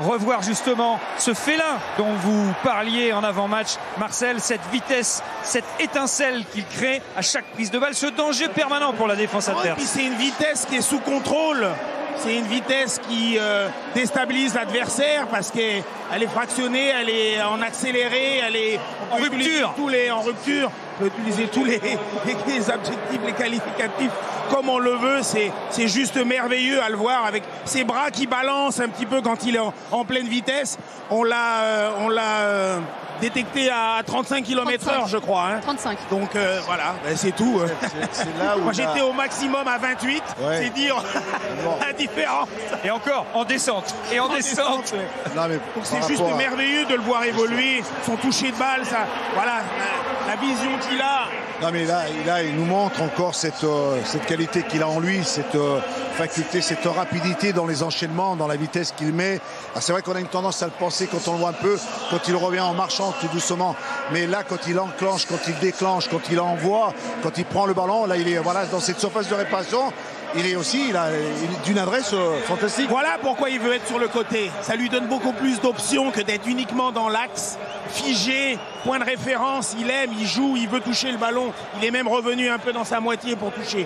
revoir justement ce félin dont vous parliez en avant-match, Marcel, cette vitesse, cette étincelle qu'il crée à chaque prise de balle, ce danger permanent pour la défense adverse. Puis c'est une vitesse qui est sous contrôle. C'est une vitesse qui déstabilise l'adversaire parce qu'elle est fractionnée, elle est en accéléré, elle est en rupture. En rupture. On peut utiliser tous les adjectifs, les qualificatifs comme on le veut. C'est juste merveilleux à le voir avec ses bras qui balancent un petit peu quand il est en pleine vitesse. On l'a détecté à 35 km/h, je crois. Hein. 35. Donc voilà, c'est tout. C'est là où moi j'étais au maximum à 28, c'est dire la différence. Et encore en descente. Et en descente. Non, mais c'est juste merveilleux de le voir évoluer. Son toucher de balle, ça, voilà, la vision qu'il a. Non mais là, il nous montre encore cette qualité qu'il a en lui, cette faculté, cette rapidité dans les enchaînements, dans la vitesse qu'il met. C'est vrai qu'on a une tendance à le penser quand on le voit un peu, quand il revient en marchant tout doucement. Mais là, quand il enclenche, quand il déclenche, quand il envoie, quand il prend le ballon, là, il est dans cette surface de réparation. Il a d'une adresse fantastique. Voilà pourquoi il veut être sur le côté. Ça lui donne beaucoup plus d'options que d'être uniquement dans l'axe, figé, point de référence. Il aime, il joue, il veut toucher le ballon. Il est même revenu un peu dans sa moitié pour toucher.